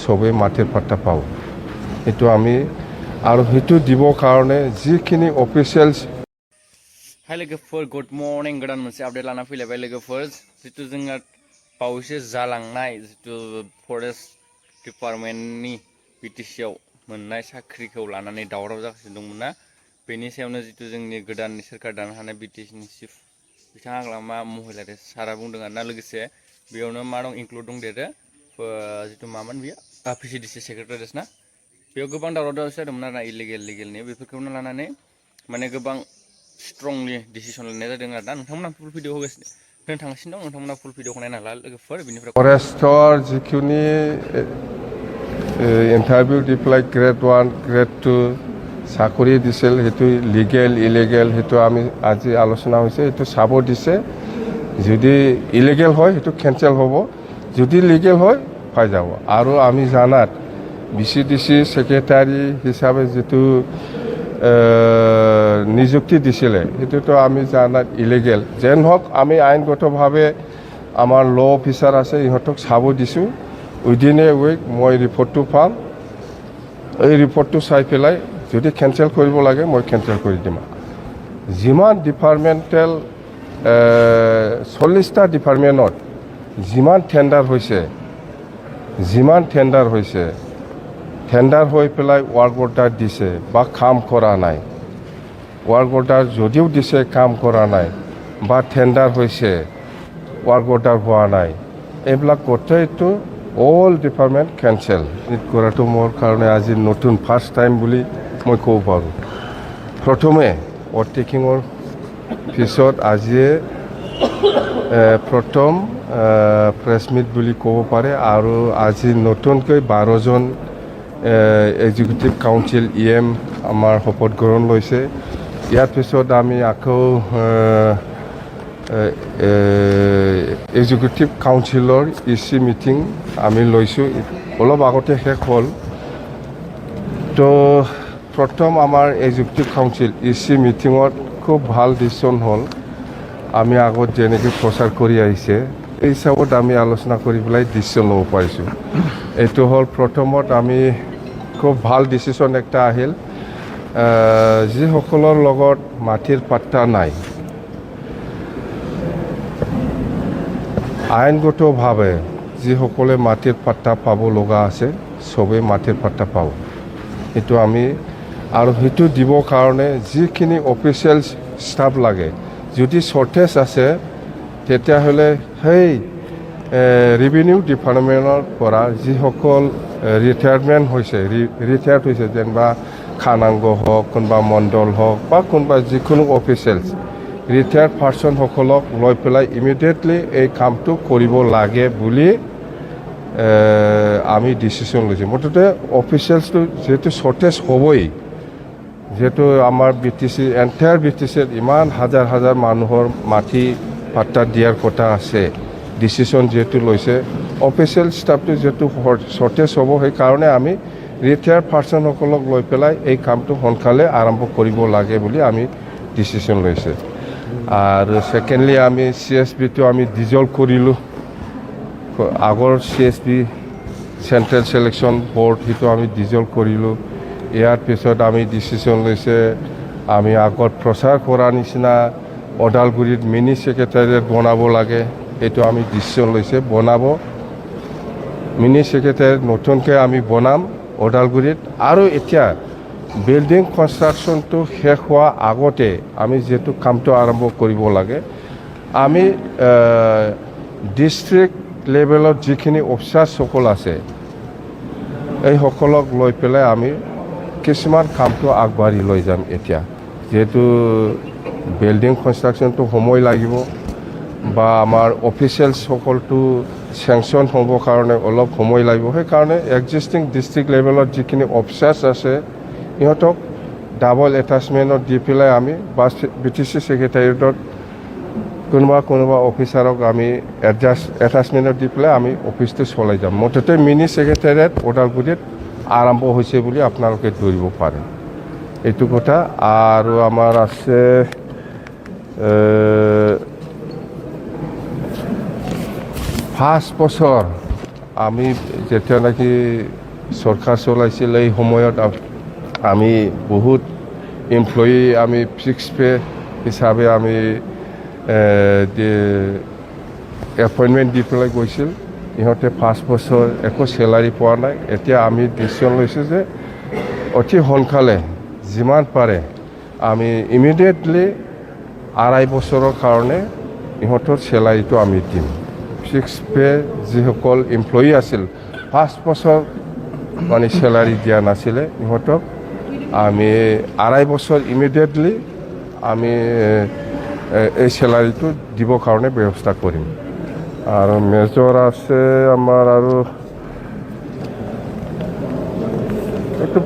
চবেই মাটিৰ পাত্তা পাব এইটো আমি আৰু সেইটো দিবৰ কাৰণে যিখিনি অফিচিয়েলছ हाय लोगोफोर गुड मर्निं गोदान मोनसे आपडेट लाना फैलायबाय लोगोफोर जितु जोंहा बावैसो जालांनाय जितु फरेस्ट डिपार्टमेन्टनि बिटिसि आव मोननाय साख्रिखौ लानानै दावराव जागासिनो दंमोन ना बेनि सायावनो जितु जोंनि गोदान सोरखार दानो हानाय बिटिसिनि चिफ बिथाङा आग्लामा महिलारि सारा बुंदों आरोना लोगोसे बेयावनो मा दं इनक्लुड दंदेरो जितु मामोन बियो पिसिडिसि सेक्रेटारियेट ना बेयाव गोबां दावराव दावसि जादोंमोन आरोना इलिगेल लिगेलनि बेफोरखौनो लानानै माने गोबां स्ट्रंलि डिसिसन लानाय जादों आरोना नोंथांमोना फुल भिडिअ होगासिनो होनो थांगासिनो दं नोंथांमोना फुल भिडिअखौ नायना ला लोगोफोर बिनिफ्राय फरेस्टर जिखिनि इन्टारभिउ दिफ्लाय ग्रेड 1 ग्रेड 2 চাকৰি দিছিল সেইটো লিগেল ইলিগেল সেইটো আমি আজি আলোচনা হৈছে সেইটো চাব দিছে যদি ইলিগেল হয় সেইটো কেনসেল হ'ব যদি লিগেল হয় পাই যাব আৰু আমি জানাত বিসিডিসি সেক্রেটারি হিসাবে যেটো নিযুক্তি দিছিলে সেইটোতো আমি জানাত ইলিগেল যেন হক আমি আইনগতভাৱে আমাৰ ল অফিচাৰ আছে ইহঁতক চাব দিছো উইদিন এ উইক মই ৰিপৰ্টটো পাম এই ৰিপৰ্টটো চাই পেলাই যদি কেনসেল কৰিব লাগে মই কেনসেল কৰি দিম যিমান ডিপাৰ্টমেণ্টেল 40টা ডিপাৰ্টমেণ্টত যিমান টেন্ডাৰ হৈছে টেন্ডাৰ হৈ পেলাই ৱাৰ্ক অৰ্ডাৰ দিছে বা কাম কৰা নাই ৱাৰ্ক অৰ্ডাৰ যদিও দিছে কাম কৰা নাই বা টেন্ডাৰ হৈছে ৱাৰ্ক অৰ্ডাৰ হোৱা নাই এইবিলাক গোটেইটো অল ডিপাৰ্টমেণ্ট কেনসেল কৰাটো মোৰ কাৰণে আজি নতুন ফাৰ্ষ্ট টাইম বুলি মই ক'ব পাৰোঁ প্ৰথমে অভাৰটেকিঙৰ পিছত আজিয়ে প্ৰথম প্ৰেছ মিট বুলি ক'ব পাৰে আৰু আজি নতুনকৈ 12জন এক্সিকিউটিভ কাউন্সিল ইএম আমাৰ শপত গ্ৰহণ লৈছে ইয়াৰ পিছত আমি আকৌ এক্সিকিউটিভ কাউন্সিলৰ ইচি মিটিং আমি লৈছোঁ অলপ আগতে শেষ হ'ল তো প্ৰথম আমাৰ এক্সিকিউটিভ কাউন্সিল ইচি মিটিঙত খুব ভাল ডিচিশ্যন হ'ল আমি আগত যেনেকৈ প্ৰচাৰ কৰি আহিছে এই হিচাপত আমি আলোচনা কৰি পেলাই ডিচিশ্যন ল'ব পাৰিছোঁ এইটো হ'ল প্ৰথমত আমি খুব ভাল ডিচিশ্যন একটা আহিল যিসকলৰ লগত মাটিৰ পাত্তা নাই আইনগতভাৱে যিসকলে মাটিৰ পাত্তা পাব লগা আছে চবেই মাটিৰ পাত্তা পাব এইটো আমি আৰু সেইটো দিবৰ কাৰণে যিখিনি অফিচিয়েল ষ্টাফ লাগে যদি শৰ্টেজ আছে তেতিয়াহ'লে সেই ৰেভিনিউ ডিপাৰ্টমেণ্টৰ পৰা যিসকল ৰিটায়াৰমেণ্ট হৈছে ৰিটায়াৰ্ড হৈছে যেনিবা খানাংগ হওক কোনোবা মণ্ডল হওক বা কোনোবা যিকোনো অফিচিয়েলছ ৰিটায়াৰ্ড পাৰ্চনসকলক লৈ পেলাই ইমিডিয়েটলি এই কামটো কৰিব লাগে বুলি আমি ডিচিশ্যন লৈছোঁ মুঠতে অফিচিয়েলছটো যিহেতু শ্বৰ্টেজ হ'বই যেহেতু আমাৰ বিটিসি এণ্টায়াৰ বিটিসিত ইমান হাজাৰ হাজাৰ মানুহৰ মাটি পাত্তা দিয়াৰ কথা আছে ডিচিশ্যন যেহেতু লৈছে অফিচিয়েল ষ্টাফটো যেহেতু শ্বৰ্টেজ হ'ব সেইকাৰণে আমি ৰিটায়াৰ্ড পাৰ্চনসকলক লৈ পেলাই এই কামটো সোনকালে আৰম্ভ কৰিব লাগে বুলি আমি ডিচিশ্যন লৈছে আৰু ছেকেণ্ডলি আমি CSBটো আমি ডিজলভ কৰিলোঁ আগৰ CSB চেণ্ট্ৰেল ছিলেকশ্যন বৰ্ড সেইটো আমি ডিজলভ কৰিলোঁ ইয়াৰ পিছত আমি ডিচিশ্যন লৈছে আমি আগত প্ৰচাৰ কৰাৰ নিচিনা ওদালগুৰিত মিনি ছেক্ৰেটাৰিয়েট বনাব লাগে এইটো আমি ডিচিশ্যন লৈছে বনাব মিনি ছেক্ৰেটাৰিয়েট নতুনকৈ আমি বনাম ওদালগুৰিত আৰু এতিয়া বিল্ডিং কনষ্ট্ৰাকশ্যনটো শেষ হোৱা আগতে আমি যেহেতু কামটো আৰম্ভ কৰিব লাগে আমি ডিষ্ট্ৰিক্ট লেভেলত যিখিনি অফিচাৰসকল আছে এইসকলক লৈ পেলাই আমি কিছুমান কামটো আগবাঢ়ি লৈ যাম এতিয়া যেহেতু বিল্ডিং কনষ্ট্ৰাকশ্যনটো সময় লাগিব বা আমাৰ অফিচিয়েলসকলটো চেংচন হ'বৰ কাৰণে অলপ সময় লাগিব সেইকাৰণে এক্সিষ্টিং ডিষ্ট্ৰিক্ট লেভেলত যিখিনি অফিচাৰ্ছ আছে ইহঁতক ডাবল এটাচমেণ্টত দি পেলাই আমি বা বিটিসি ছেক্ৰেটাৰিয়েটত কোনোবা অফিচাৰক আমি এটাচমেণ্টত দি পেলাই আমি অফিচটো চলাই যাম মুঠতে মিনি ছেক্ৰেটাৰিয়েট ওদালগুৰিত আৰম্ভ হৈছে বুলি আপোনালোকে ধৰিব পাৰে এইটো কথা আৰু আমাৰ আছে 5 বছৰ আমি যেতিয়া নেকি চৰকাৰ চলাইছিল এই সময়ত আমি বহুত এমপ্লয়ি আমি ফিক্স পে হিচাপে আমি এপইণ্টমেণ্ট দি পেলাই গৈছিল ইহঁতে 5 বছৰ একো চেলাৰী পোৱা নাই এতিয়া আমি ডিচিশ্যন লৈছোঁ যে অতি সোনকালে যিমান পাৰে আমি ইমিডিয়েটলি 2.5 বছৰৰ কাৰণে ইহঁতৰ চেলাৰীটো আমি দিম ফিক্স পে যিসকল এমপ্লয়ি আছিল 5 বছৰ মানে চেলাৰী দিয়া নাছিলে ইহঁতক আমি 2.5 বছৰ ইমিডিয়েটলি আমি এই চেলাৰীটো দিবৰ কাৰণে ব্যৱস্থা কৰিম আৰু মেজৰ আছে আমাৰ আৰু এইটো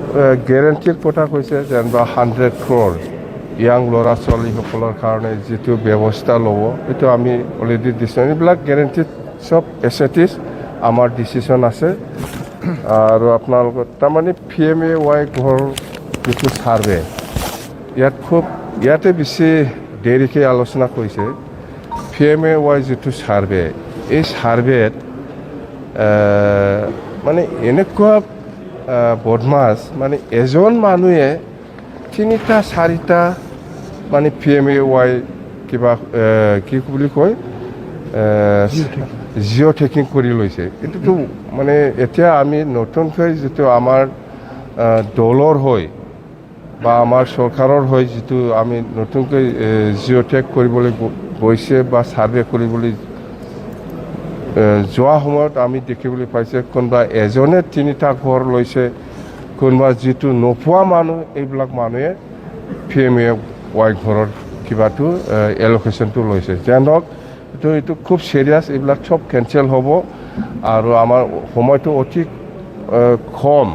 গেৰেণ্টিৰ কথা কৈছে যেনিবা 100 crore ইয়াং ল'ৰা ছোৱালীসকলৰ কাৰণে যিটো ব্যৱস্থা ল'ব এইটো আমি অলৰেডি দিছোঁ এইবিলাক গেৰেণ্টিত চব এছেটিছ আমাৰ ডিচিশ্যন আছে আৰু আপোনালোকৰ তাৰমানে PMAY ঘৰ যিটো ছাৰ্ভে ইয়াতে বেছি দেৰিকৈ আলোচনা কৰিছে PMAY যিটো ছাৰ্ভে এই ছাৰ্ভেত মানে এনেকুৱা বদমাছ মানে এজন মানুহে 3টা 4টা মানে PMAY কিবা কি বুলি কয় জিঅ' টেকিং কৰি লৈছে এইটোতো মানে এতিয়া আমি নতুনকৈ যিটো আমাৰ দলৰ হৈ বা আমাৰ চৰকাৰৰ হৈ যিটো আমি নতুনকৈ জিঅ' টেক কৰিবলৈ গৈছে বা ছাৰ্ভে কৰিবলৈ যোৱা সময়ত আমি দেখিবলৈ পাইছে কোনোবা এজনে 3টা ঘৰ লৈছে কোনোবা যিটো নোপোৱা মানুহ এইবিলাক মানুহে PMAY ঘৰৰ কিবাটো এল'কেশ্যনটো লৈছে যেন হওক এইটো খুব চিৰিয়াছ এইবিলাক চব কেঞ্চেল হ'ব আৰু আমাৰ সময়টো অতি কম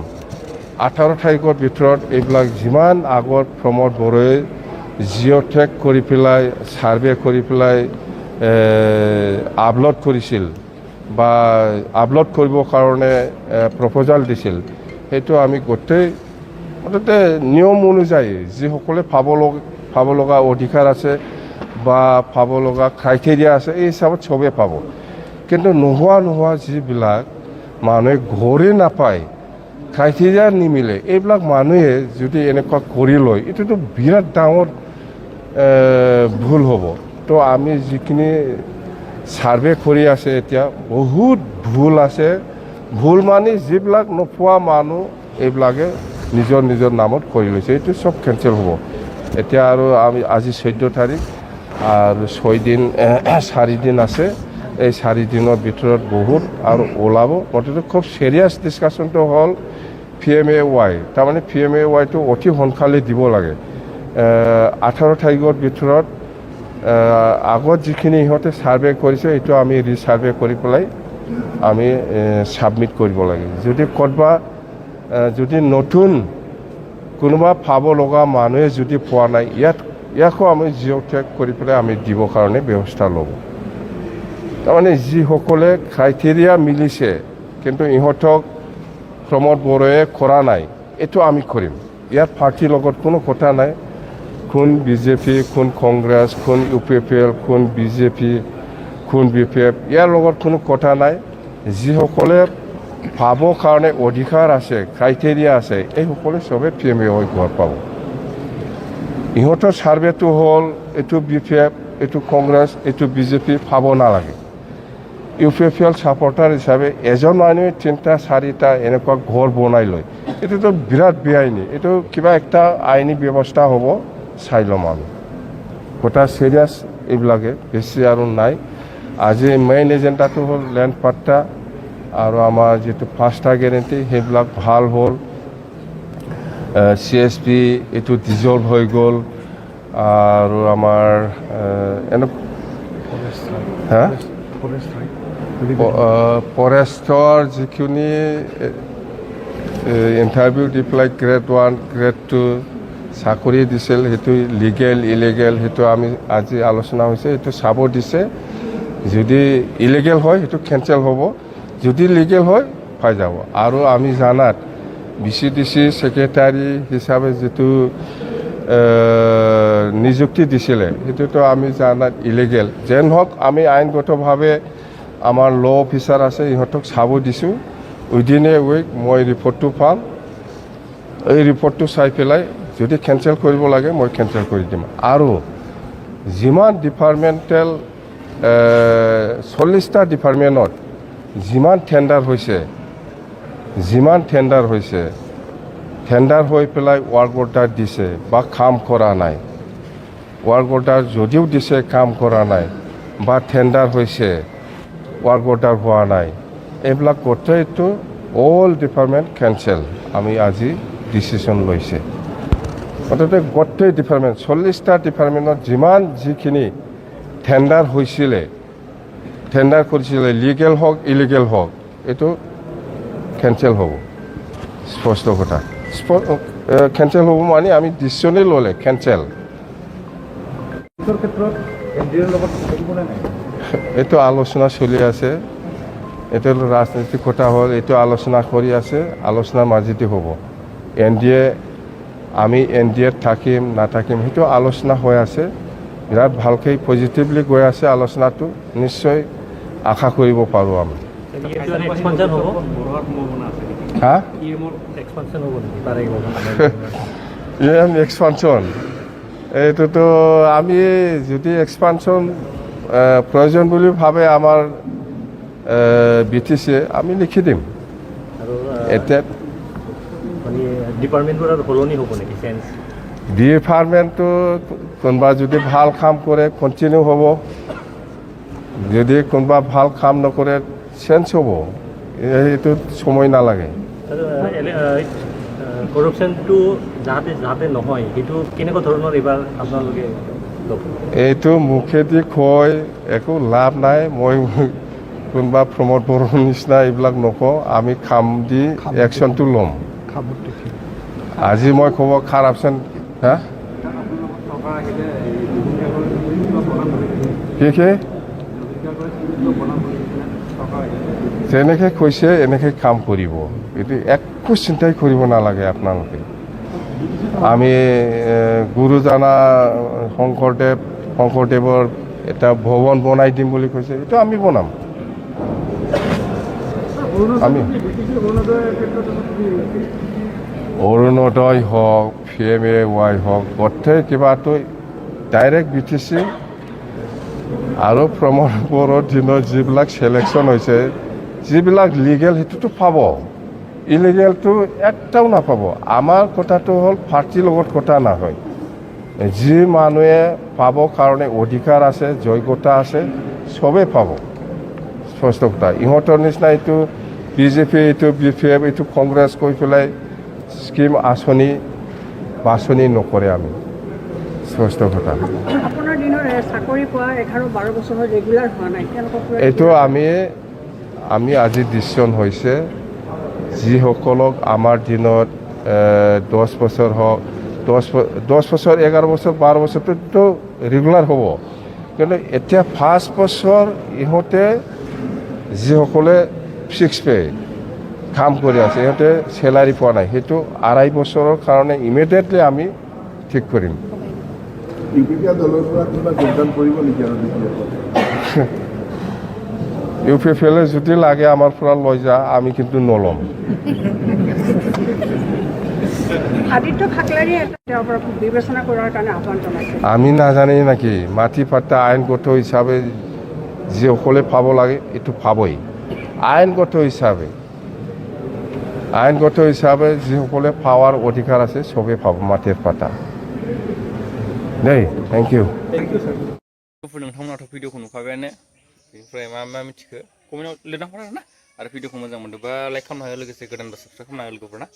18 তাৰিখৰ ভিতৰত এইবিলাক যিমান আগত প্ৰমোদ বড়োৱে জিঅ' টেক কৰি পেলাই ছাৰ্ভে কৰি পেলাই আপলোড কৰিছিল বা আপলোড কৰিবৰ কাৰণে প্ৰপ'জাল দিছিল সেইটো আমি গোটেই মুঠতে নিয়ম অনুযায়ী যিসকলে পাব লগা অধিকাৰ আছে বা পাব লগা ক্ৰাইটেৰিয়া আছে এই হিচাপত চবেই পাব কিন্তু নোহোৱা যিবিলাক মানুহে ঘৰে নাপায় ক্ৰাইটেৰিয়া নিমিলে এইবিলাক মানুহে যদি এনেকুৱা কৰি লয় এইটোতো বিৰাট ডাঙৰ ভুল হ'ব তো আমি যিখিনি ছাৰ্ভে কৰি আছে এতিয়া বহুত ভুল আছে ভুল মানে যিবিলাক নোপোৱা মানুহ এইবিলাকে নিজৰ নামত কৰি লৈছে এইটো চব কেঞ্চেল হ'ব এতিয়া আৰু আমি আজি 14 তাৰিখ আৰু 4 দিন আছে এই 4 দিনৰ ভিতৰত বহুত আৰু ওলাব মুঠতে খুব চিৰিয়াছ ডিছকাশ্যনটো হ'ল PMAY তাৰমানে PMAYটো অতি সোনকালে দিব লাগে 18 তাৰিখৰ ভিতৰত আগত যিখিনি ইহঁতে ছাৰ্ভে কৰিছে এইটো আমি ৰিছাৰ্ভে কৰি পেলাই আমি ছাবমিট কৰিব লাগে যদি ক'ৰবা যদি নতুন কোনোবা পাব লগা মানুহে যদি পোৱা নাই ইয়াকো আমি জিঅ' টেক কৰি পেলাই আমি দিবৰ কাৰণে ব্যৱস্থা ল'ব তাৰমানে যিসকলে ক্ৰাইটেৰিয়া মিলিছে কিন্তু ইহঁতক প্ৰমোদ বড়োৱে কৰা নাই এইটো আমি কৰিম ইয়াত পাৰ্টিৰ লগত কোনো কথা নাই কোন BJP কোন কংগ্ৰেছ কোন UPPL কোন BJP কোন BPF ইয়াৰ লগত কোনো কথা নাই যিসকলে পাবৰ কাৰণে অধিকাৰ আছে ক্ৰাইটেৰিয়া আছে এইসকলে চবে PMAY ঘৰ পাব ইহঁতৰ ছাৰ্ভেটো হ'ল এইটো BPF এইটো কংগ্ৰেছ এইটো BJP পাব নালাগে UPPL ছাপৰ্টাৰ হিচাপে এজন মানুহে 3টা 4টা এনেকুৱা ঘৰ বনাই লয় এইটোতো বিৰাট বেআইনী এইটো কিবা একটা আইনী ব্যৱস্থা হ'ব চাই ল'ম আমি গোটা চিৰিয়াছ এইবিলাকে বেছি আৰু নাই আজি মেইন এজেণ্ডাটো হ'ল লেণ্ড পাট্টা আৰু আমাৰ যিটো 5টা গেৰেণ্টি সেইবিলাক ভাল হ'ল CSP এইটো ডিজলভ হৈ গ'ল আৰু আমাৰ ফৰেষ্টৰ যিখিনি ইণ্টাৰভিউ দি পেলাই গ্ৰেড 1 গ্ৰেড 2 চাকৰি দিছিল সেইটো লিগেল ইলিগেল সেইটো আমি আজি আলোচনা হৈছে সেইটো চাব দিছে যদি ইলিগেল হয় সেইটো কেঞ্চেল হ'ব যদি লিগেল হয় পাই যাব আৰু আমি জানাত BCDC ছেক্ৰেটাৰী হিচাপে যিটো নিযুক্তি দিছিলে সেইটোতো আমি জানাত ইলিগেল যেন হওক আমি আইনগতভাৱে আমাৰ ল অফিচাৰ আছে ইহঁতক চাব দিছোঁ উইদিন এ উইক মই ৰিপৰ্টটো পাম এই ৰিপৰ্টটো চাই পেলাই যদি কেঞ্চেল কৰিব লাগে মই কেঞ্চেল কৰি দিম আৰু যিমান ডিপাৰ্টমেণ্টেল 40টা ডিপাৰ্টমেণ্টত যিমান টেণ্ডাৰ হৈছে টেণ্ডাৰ হৈ পেলাই ৱাৰ্ক অৰ্ডাৰ দিছে বা কাম কৰা নাই ৱাৰ্ক অৰ্ডাৰ যদিও দিছে কাম কৰা নাই বা টেণ্ডাৰ হৈছে ৱাৰ্ক অৰ্ডাৰ হোৱা নাই এইবিলাক গোটেইটো অল ডিপাৰ্টমেণ্ট কেঞ্চেল আমি আজি ডিচিশ্যন লৈছে মুঠতে গোটেই ডিপাৰ্টমেণ্ট 40টা ডিপাৰ্টমেণ্টত যিমান যিখিনি টেণ্ডাৰ কৰিছিলে লিগেল হওক ইলিগেল হওক এইটো কেঞ্চেল হ'ব স্পষ্ট কথা কেঞ্চেল হ'ব মানে আমি ডিচিশ্যনেই ল'লে কেঞ্চেল এইটো আলোচনা চলি আছে এইটো ৰাজনৈতিক কথা হ'ল এইটো আলোচনা কৰি আছে আলোচনাৰ মাজেদি হ'ব আমি এন ডি এত থাকিম নাথাকিম সেইটো আলোচনা হৈ আছে বিৰাট ভালকৈ পজিটিভলি গৈ আছে আলোচনাটো নিশ্চয় আশা কৰিব পাৰোঁ আমি হা এক্সপানশ্যন এইটোতো আমি যদি এক্সপানশ্যন প্ৰয়োজন বুলি ভাবে আমাৰ BTC আমি লিখি দিম এতিয়া ডিপাৰ্টমেণ্টটো কোনোবা যদি ভাল কাম কৰে কণ্টিনিউ হ'ব যদি কোনোবা ভাল কাম নকৰে চেঞ্জ হ'ব এইটো সময় নালাগে কৰপশ্যনটো যাতে নহয় সেইটো কেনেকুৱা ধৰণৰ এইবাৰ আপোনালোকে এইটো মুখেদি কয় একো লাভ নাই মই কোনোবা প্ৰমোদ বড়োৰ নিচিনা এইবিলাক নকওঁ আমি কাম দি একশ্যনটো ল'ম আজি মই ক'ব কাৰাপশ্যন হা কি যেনেকৈ কৈছে এনেকৈ কাম কৰিব এইটো একো চিন্তাই কৰিব নালাগে আপোনালোকে আমি গুৰুজনা শংকৰদেৱৰ এটা ভৱন বনাই দিম বুলি কৈছে এইটো আমি বনাম আমি অৰুণোদয় হওক PMAY হওক গোটেই কিবাটো ডাইৰেক্ট BTC আৰু প্ৰমোদ বড়োৰ দিনত যিবিলাক চিলেকশ্যন হৈছে যিবিলাক লিগেল সেইটোতো পাব ইলিগেলটো একটাও নাপাব আমাৰ কথাটো হ'ল পাৰ্টিৰ লগত কথা নহয় যি মানুহে পাব কাৰণে অধিকাৰ আছে যোগ্যতা আছে চবেই পাব স্পষ্ট কথা ইহঁতৰ নিচিনা এইটো BJP এইটো BPF এইটো কংগ্ৰেছ কৈ পেলাই স্কিম আঁচনি বাছনি নকৰে আমি স্পষ্ট কথা আপোনাৰ দিনৰ চাকৰি পোৱা 11-12 বছৰ ৰেগুলাৰ হোৱা নাই এইটো আমি আজি ডিচিশ্যন হৈছে যিসকলক আমাৰ দিনত 10 বছৰ হওক 10 বছৰ 11 বছৰ 12 বছৰটো ৰেগুলাৰ হ'ব কিন্তু এতিয়া 5 বছৰ ইহঁতে যিসকলে 6 পে কাম কৰি আছে ইহঁতে চেলাৰী পোৱা নাই সেইটো 2.5 বছৰৰ কাৰণে ইমিডিয়েটলি আমি ঠিক কৰিম UPPL যদি লাগে আমাৰ পৰা লৈ যা আমি কিন্তু নল'ম আদিত্য খাকলাৰীয়ে তেওঁৰ পৰা বিবেচনা কৰাৰ কাৰণে আহ্বান জনাইছে আমি নাজানি নাকি মাটি পাট্টা আইনগত হিচাপে যিসকলে পাব লাগে এইটো পাবই আইনগত হিচাপে যিসকলে পাৱাৰ অধিকাৰ আছে চবেই পাব মাটিৰ পাট্টা দেই থেংক ইউ नोंथांमोनाथ' भिडिअखौ नुखाबायानो बेनिफ्राय मा मिथिखो कमेन्टआव लिरना हर आरोना आरो भिडिअखौ मोजां मोनदोंबा लाइक खालामनो हागोन लोगोसे गोदानबा साबस्क्राइब खालामनो हागोन लोगोफोर ना